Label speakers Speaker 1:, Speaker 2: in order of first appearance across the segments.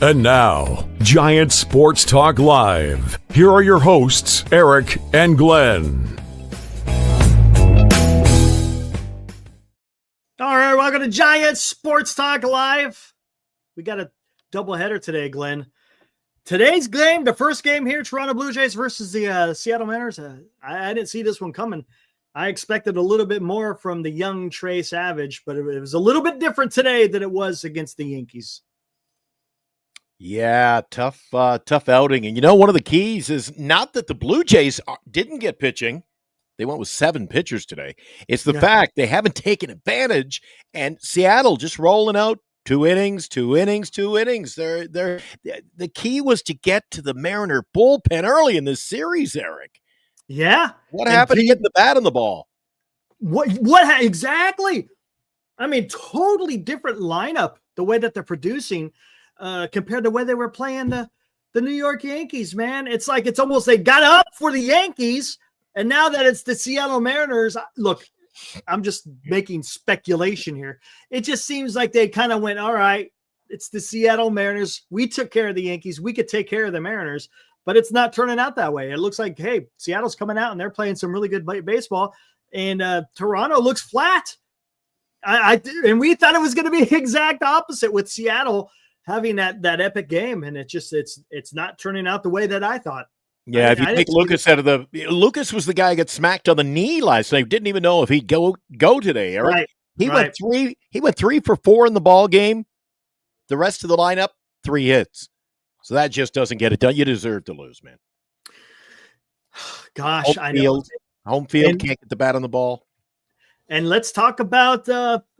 Speaker 1: And now, Giant Sports Talk Live. Here are your hosts, Eric and Glenn.
Speaker 2: All right, welcome to Giant Sports Talk Live. We got a doubleheader today, Glenn. Today's game, the first game here, Toronto Blue Jays versus the Seattle Mariners. I didn't see this one coming. I expected a little bit more from the young Trey Savage, but it was a little bit different today than it was against the Yankees.
Speaker 3: Yeah, tough outing. And one of the keys is not that the Blue Jays didn't get pitching. They went with 7 pitchers today. It's the fact they haven't taken advantage, and Seattle just rolling out 2 innings. The key was to get to the Mariner bullpen early in this series, Eric.
Speaker 2: Yeah.
Speaker 3: What happened to getting the bat on the ball?
Speaker 2: What exactly? I mean, totally different lineup, the way that they're producing. Compared to where they were playing the New York Yankees, man. It's like it's almost they got up for the Yankees, and now that it's the Seattle Mariners, look, I'm just making speculation here. It just seems like they kind of went, all right, it's the Seattle Mariners. We took care of the Yankees. We could take care of the Mariners, but it's not turning out that way. It looks like, hey, Seattle's coming out, and they're playing some really good baseball, and Toronto looks flat. And we thought it was going to be the exact opposite with Seattle having that epic game, and it's not turning out the way that I thought.
Speaker 3: Yeah, if you take Lucas out of Lucas was the guy who got smacked on the knee last night. Didn't even know if he'd go today, Eric.
Speaker 2: Right.
Speaker 3: He went 3 for 4 in the ball game. The rest of the lineup, 3 hits. So that just doesn't get it done. You deserve to lose, man.
Speaker 2: Gosh, I know.
Speaker 3: Home field can't get the bat on the ball.
Speaker 2: And let's talk about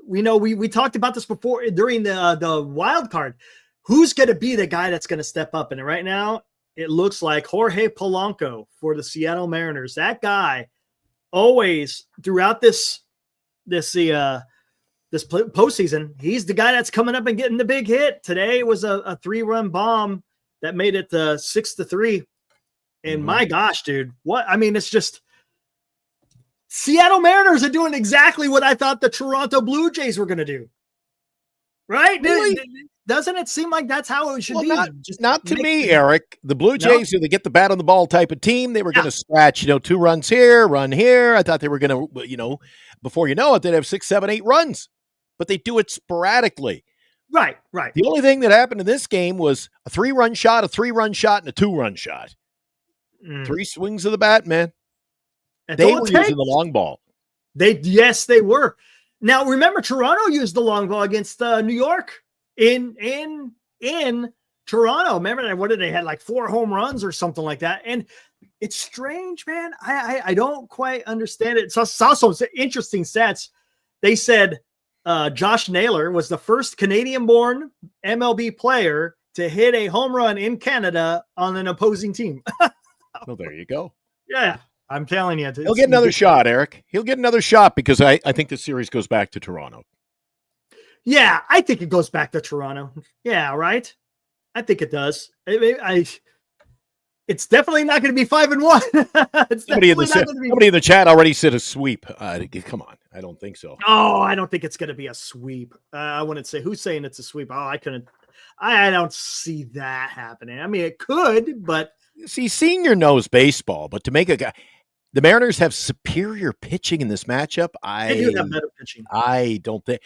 Speaker 2: we talked about this before during the wild card. Who's going to be the guy that's going to step up? And right now, it looks like Jorge Polanco for the Seattle Mariners. That guy always throughout this postseason, he's the guy that's coming up and getting the big hit. Today was a 3-run bomb that made it 6-3. And my gosh, dude, it's just Seattle Mariners are doing exactly what I thought the Toronto Blue Jays were going to do. Right? Really? Doesn't it seem like that's how it should be?
Speaker 3: Not to me, Eric. The Blue Jays, they get the bat on the ball type of team. They were going to scratch, 2 runs here, run here. I thought they were going to, before you know it, they'd have 6, 7, 8 runs. But they do it sporadically.
Speaker 2: Right.
Speaker 3: The only thing that happened in this game was a 3-run shot, a 3-run shot, and a 2-run shot. 3 swings of the bat, man. They were using the long ball.
Speaker 2: Yes, they were. Now, remember, Toronto used the long ball against New York in Toronto. Remember, what did they had like 4 home runs or something like that? And it's strange, man. I don't quite understand it. So it's also interesting stats. They said Josh Naylor was the first Canadian-born MLB player to hit a home run in Canada on an opposing team.
Speaker 3: Well, there you go.
Speaker 2: Yeah. I'm telling you.
Speaker 3: He'll get another shot, Eric. He'll get another shot because I think the series goes back to Toronto.
Speaker 2: Yeah, I think it goes back to Toronto. Yeah, right? I think it does. It's definitely not going to be 5-1.
Speaker 3: Somebody in the chat already said a sweep. Come on. I don't think so.
Speaker 2: Oh, I don't think it's going to be a sweep. I wouldn't say. Who's saying it's a sweep? Oh, I don't see that happening. I mean, it could, but.
Speaker 3: See, senior knows baseball, but to make a guy. The Mariners have superior pitching in this matchup.
Speaker 2: They do have better pitching.
Speaker 3: I don't think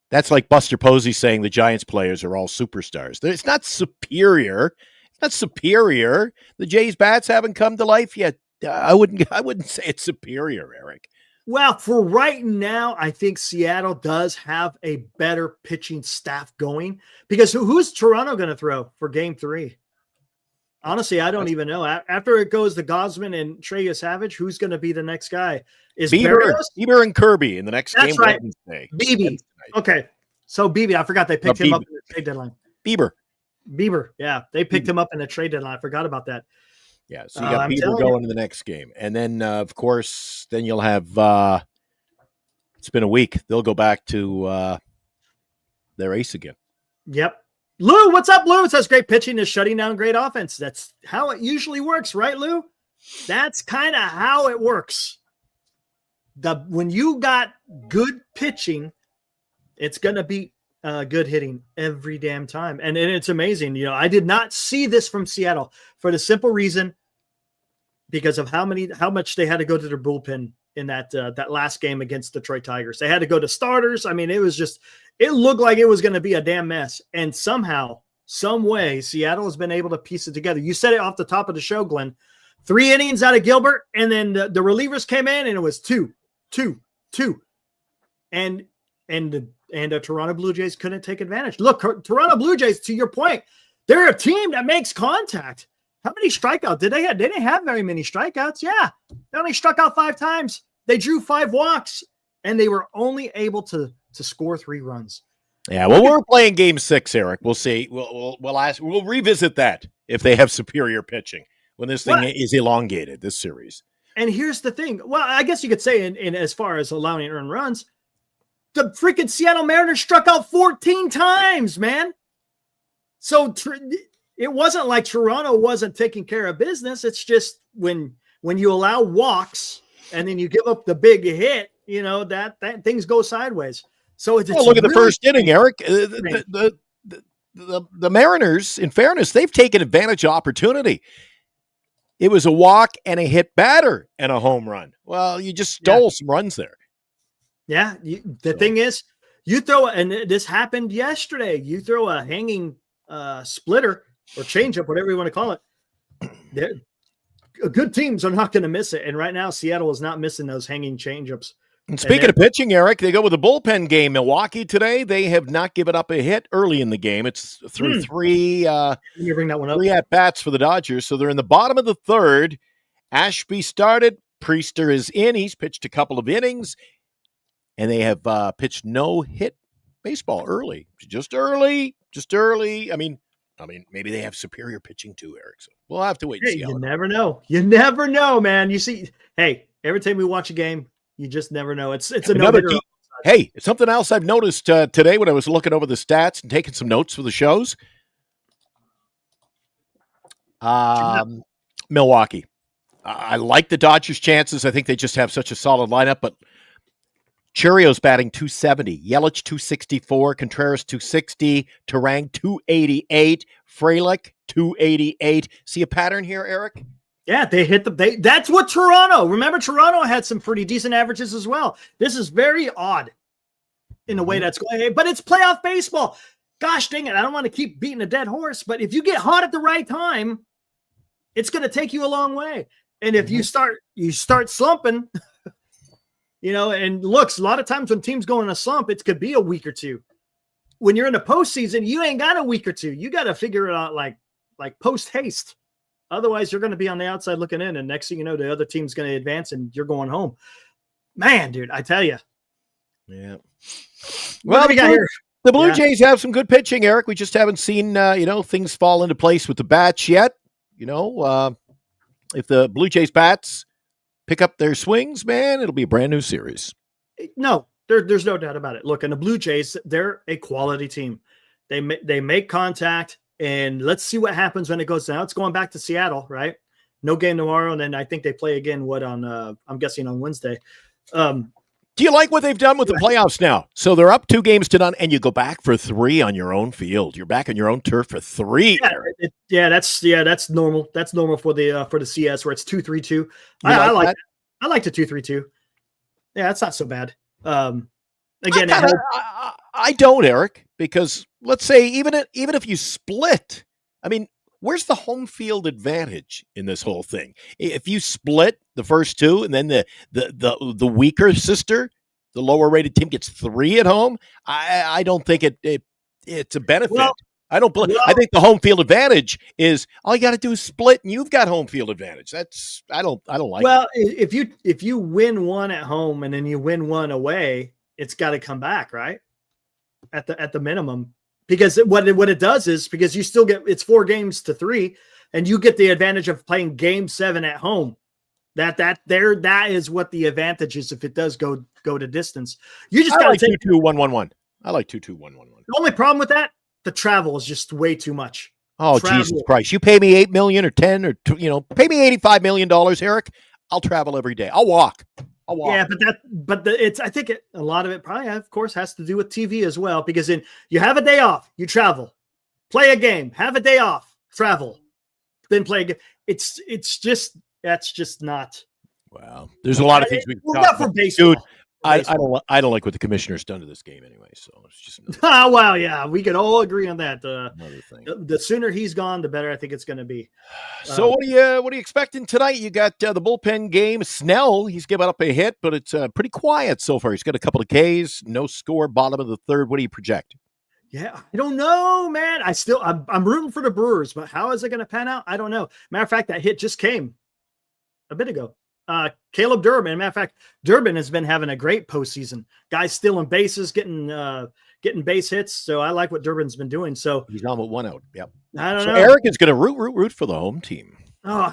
Speaker 3: that's like Buster Posey saying the Giants players are all superstars. It's not superior. It's not superior. The Jays bats haven't come to life yet. I wouldn't say it's superior, Eric.
Speaker 2: Well, for right now, I think Seattle does have a better pitching staff going because who's Toronto going to throw for Game 3? Honestly, I don't even know. After it goes to Gosman and Trey Savage, who's going to be the next guy? Is
Speaker 3: Bieber and Kirby in the next game?
Speaker 2: That's right. Beebe. Okay. So Beebe, I forgot they picked him up in the trade deadline. Bieber. Yeah. They picked him up in the trade deadline. I forgot about that.
Speaker 3: Yeah. So you got Bieber going in the next game. And then, of course, then you'll have it's been a week. They'll go back to their ace again.
Speaker 2: Yep. Lou, what's up, Lou? It says great pitching is shutting down great offense. That's how it usually works, right, Lou? That's kind of how it works. When you got good pitching, it's going to be good hitting every damn time. And it's amazing. I did not see this from Seattle for the simple reason because of how much they had to go to their bullpen in that last game against Detroit Tigers. They had to go to starters. I mean, it looked like it was going to be a damn mess. And somehow, some way, Seattle has been able to piece it together. You said it off the top of the show, Glenn. 3 innings out of Gilbert, and then the relievers came in, and it was 2. And the Toronto Blue Jays couldn't take advantage. Look, Toronto Blue Jays, to your point, they're a team that makes contact. How many strikeouts did they have? They didn't have very many strikeouts. Yeah, they only struck out 5 times. They drew 5 walks, and they were only able to score 3 runs.
Speaker 3: Yeah, well, we're playing Game 6, Eric. We'll see. We'll revisit that if they have superior pitching when this thing is elongated. This series.
Speaker 2: And here's the thing. Well, I guess you could say in as far as allowing earned runs, the freaking Seattle Mariners struck out 14 times, man. So it wasn't like Toronto wasn't taking care of business. It's just when you allow walks and then you give up the big hit, that things go sideways. So look
Speaker 3: at the first inning, Eric. The Mariners, in fairness, they've taken advantage of opportunity. It was a walk and a hit batter and a home run. Well, you just stole some runs there.
Speaker 2: Yeah. The thing is, you throw, and this happened yesterday, you throw a hanging splitter or changeup, whatever you want to call it. Good teams are not going to miss it. And right now, Seattle is not missing those hanging changeups.
Speaker 3: And speaking of pitching, Eric, they go with a bullpen game. Milwaukee today, they have not given up a hit early in the game. It's through 3
Speaker 2: Let me bring that one up.
Speaker 3: 3 at-bats for the Dodgers. So they're in the bottom of the 3rd. Ashby started. Priester is in. He's pitched a couple of innings. And they have pitched no-hit baseball early. Just early. I mean, maybe they have superior pitching too, Eric. So we'll have to wait and see.
Speaker 2: You never know. You never know, man. You see, hey, every time we watch a game, you just never know. It's another
Speaker 3: no-hitter. Hey, something else I've noticed today when I was looking over the stats and taking some notes for the shows. Milwaukee. I like the Dodgers' chances. I think they just have such a solid lineup, but Churio's batting 270, Yelich 264, Contreras 260, Turang 288, Frelick 288. See a pattern here, Eric?
Speaker 2: Yeah, they hit that's what Toronto. Remember, Toronto had some pretty decent averages as well. This is very odd in the way that's going, but it's playoff baseball. Gosh dang it. I don't want to keep beating a dead horse, but if you get hot at the right time, it's going to take you a long way. And if you start slumping, and looks, a lot of times when teams go in a slump, it could be a week or two. When you're in the postseason, you ain't got a week or two. You got to figure it out like post haste. Otherwise, you're going to be on the outside looking in, and next thing you know, the other team's going to advance, and you're going home. Man, dude, I tell you.
Speaker 3: Yeah. Well, the Blue Jays have some good pitching, Eric. We just haven't seen, things fall into place with the bats yet. If the Blue Jays bats pick up their swings, man, it'll be a brand new series.
Speaker 2: No, there's no doubt about it. Look, and the Blue Jays, they're a quality team. They make contact. And let's see what happens when it goes down. It's going back to Seattle, right? No game tomorrow, and then I think they play again. I'm guessing on Wednesday.
Speaker 3: Do you like what they've done with the playoffs now? So they're up 2 games to none, and you go back for 3 on your own field. You're back on your own turf for 3.
Speaker 2: That's normal. That's normal for the CS where it's 2-3-2. I like that. I like the 2-3-2. Yeah, that's not so bad. Again,
Speaker 3: I don't, Eric, because let's say even if you split, I mean, where's the home field advantage in this whole thing? If you split the first 2 and then the weaker sister, the lower rated team gets 3 at home, I don't think it's a benefit.
Speaker 2: Well,
Speaker 3: I think the home field advantage is all you got to do is split, and you've got home field advantage. I don't like.
Speaker 2: Well, if you win 1 at home and then you win 1 away, it's got to come back, right? At the minimum, because what it does is because you still get it's 4 games to 3, and you get the advantage of playing Game 7 at home. That is what the advantage is if it does go to distance. You just got to take
Speaker 3: 2-2-1-1-1. I like 2-2-1-1-1.
Speaker 2: The only problem with that, the travel is just way too much.
Speaker 3: Oh, Jesus Christ! You pay me $8 million or 10 or pay me $85 million, Eric. I'll travel every day. I'll walk. A lot.
Speaker 2: Yeah, I think a lot of it probably, of course, has to do with TV as well, because you have a day off, you travel, play a game, have a day off, travel, then play a game. That's just not.
Speaker 3: Wow. There's a lot of things we can talk
Speaker 2: not for
Speaker 3: about.
Speaker 2: baseball.
Speaker 3: Dude, I don't like what the commissioner's done to this game anyway. So it's just
Speaker 2: Oh, wow, yeah, we can all agree on that.
Speaker 3: another thing.
Speaker 2: The sooner he's gone, the better I think it's going to be.
Speaker 3: So what are you expecting tonight? You got the bullpen game. Snell, he's given up a hit, but it's pretty quiet so far. He's got a couple of Ks, no score, bottom of the third. What do you project?
Speaker 2: Yeah, I don't know, man. I'm rooting for the Brewers, but how is it going to pan out? I don't know. Matter of fact, that hit just came a bit ago. Caleb Durbin. Matter of fact, Durbin has been having a great postseason. Guys stealing bases, getting base hits. So I like what Durbin's been doing. So
Speaker 3: He's on with one out. Yep.
Speaker 2: I don't know.
Speaker 3: Eric is going to root for the home team.
Speaker 2: Oh,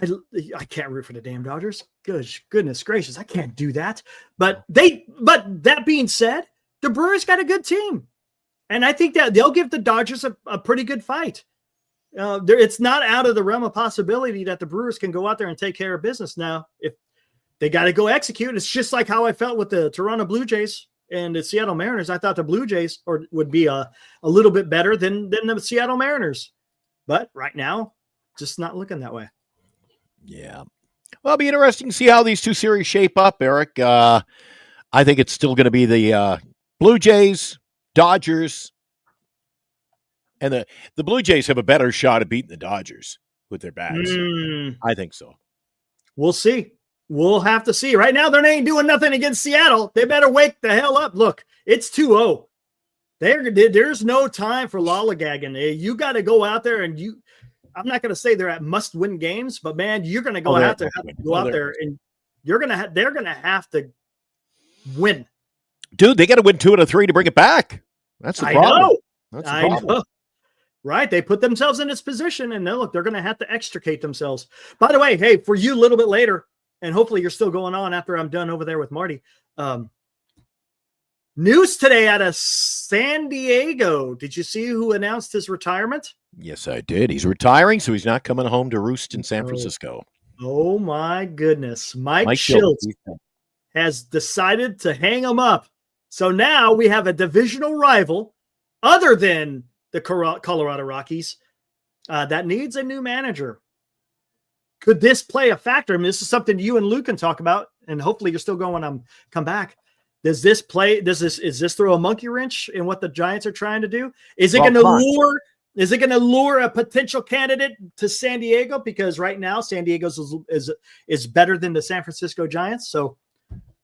Speaker 2: I can't root for the damn Dodgers. Goodness gracious, I can't do that. But that being said, the Brewers got a good team, and I think that they'll give the Dodgers a pretty good fight. It's not out of the realm of possibility that the Brewers can go out there and take care of business. Now, if they got to go execute, it's just like how I felt with the Toronto Blue Jays and the Seattle Mariners. I thought the Blue Jays would be a little bit better than the Seattle Mariners, but right now, just not looking that way.
Speaker 3: Yeah. Well, it'll be interesting to see how these two series shape up, Eric. I think it's still going to be the Blue Jays, Dodgers, and the Blue Jays have a better shot at beating the Dodgers with their bats. I think so.
Speaker 2: We'll see. We'll have to see. Right now, they ain't doing nothing against Seattle. They better wake the hell up. Look, it's 2-0. There's no time for lollygagging. You got to go out there and I'm not going to say they're at must-win games, but man, you're going to go out there and they're going to have to win.
Speaker 3: Dude, they got to win 2 out of 3 to bring it back. That's the problem.
Speaker 2: I know. Right. They put themselves in this position, and they're going to have to extricate themselves. By the way, hey, for you a little bit later, and hopefully you're still going on after I'm done over there with Marty. News today out of San Diego. Did you see who announced his retirement?
Speaker 3: Yes, I did. He's retiring, so he's not coming home to roost in San Francisco.
Speaker 2: Oh, my goodness. Mike Schultz has decided to hang him up. So now we have a divisional rival other than the Colorado Rockies that needs a new manager. Could this play a factor? I mean, this is something you and Lou can talk about, and hopefully you're still going when I'm come back. Is this throw a monkey wrench in what the Giants are trying to do? Is it going to lure a potential candidate to San Diego? Because right now San Diego's is better than the San Francisco Giants. So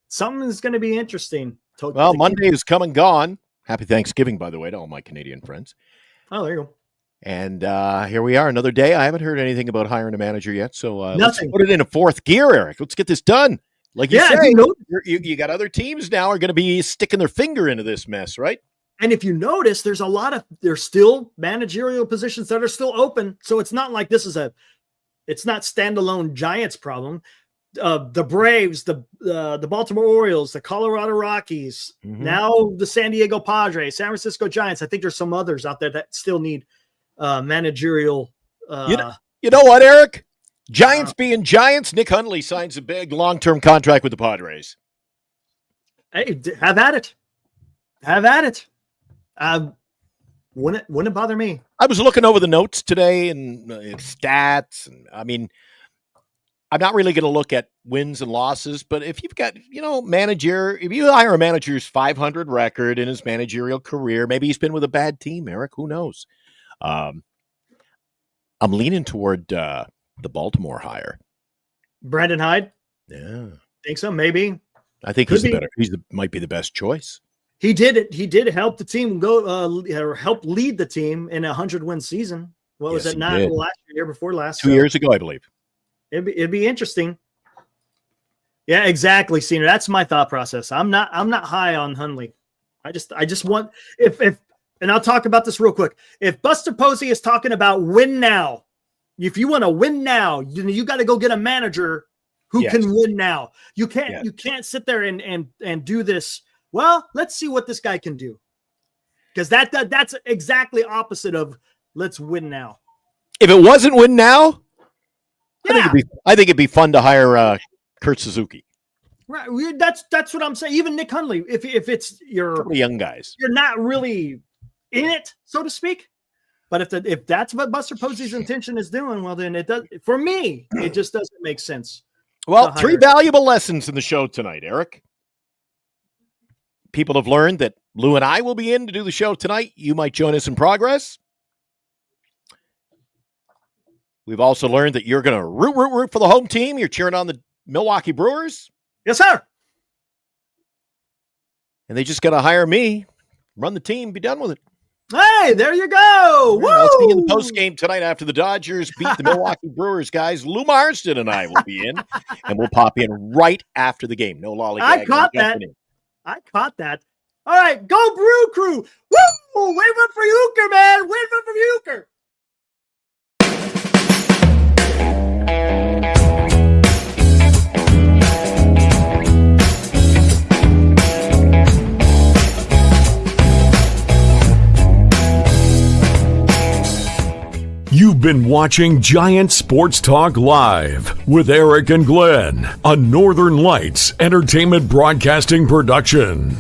Speaker 2: something is going to be interesting.
Speaker 3: Well, Monday is come and gone. Happy Thanksgiving, by the way, to all my Canadian friends.
Speaker 2: Oh, there you go.
Speaker 3: And here we are, another day. I haven't heard anything about hiring a manager yet, so let's
Speaker 2: Nothing.
Speaker 3: put it in a fourth gear, Eric. Let's get this done. Like you say, you got other teams now are going to be sticking their finger into this mess, right?
Speaker 2: And if you notice, there's still managerial positions that are still open. So it's not like it's not standalone Giants problem. The Braves, the Baltimore Orioles, the Colorado Rockies, now the San Diego Padres, San Francisco Giants. I think there's some others out there that still need managerial.
Speaker 3: You know what, Eric? Giants being Giants, Nick Hundley signs a big long-term contract with the Padres.
Speaker 2: Hey, have at it. Have at it. Wouldn't bother me.
Speaker 3: I was looking over the notes today and stats, and I mean, I'm not really going to look at wins and losses, but if you've got, if you hire a manager's 500 record in his managerial career, maybe he's been with a bad team, Eric, who knows? I'm leaning toward the Baltimore hire.
Speaker 2: Brandon Hyde?
Speaker 3: Yeah.
Speaker 2: Think so? Maybe.
Speaker 3: I think he's better. Might be the best choice.
Speaker 2: He did it. He did help the team or help lead the team in a 100-win season. What was it? Not last year before last.
Speaker 3: 2 years ago, I believe.
Speaker 2: It'd be interesting. Yeah, exactly, Senior. That's my thought process. I'm not high on Hundley. I just want if and I'll talk about this real quick. If Buster Posey is talking about win now, if you want to win now, you got to go get a manager who can win now. You can't sit there and do this. Well, let's see what this guy can do. Because that's exactly opposite of let's win now.
Speaker 3: If it wasn't win now, I think it'd be fun to hire Kurt Suzuki.
Speaker 2: Right. That's what I'm saying. Even Nick Hundley, if it's
Speaker 3: Couple of young guys,
Speaker 2: you're not really in it, so to speak. But if that's what Buster Posey's intention is doing, well, then it does. For me, it just doesn't make sense.
Speaker 3: Well, 3 valuable lessons in the show tonight, Eric. People have learned that Lou and I will be in to do the show tonight. You might join us in progress. We've also learned that you're going to root for the home team. You're cheering on the Milwaukee Brewers.
Speaker 2: Yes, sir.
Speaker 3: And they just got to hire me, run the team, be done with it.
Speaker 2: Hey, there you go. Woo!
Speaker 3: I'll see you in the postgame tonight after the Dodgers beat the Milwaukee Brewers, guys. Lou Marston and I will be in, and we'll pop in right after the game. No lollygagging.
Speaker 2: I caught that. All right, go Brew Crew. Woo! Wave up for Euchre, man. Wave up for Euchre.
Speaker 1: You've been watching Giant Sports Talk Live with Eric and Glenn, a Northern Lights Entertainment Broadcasting production.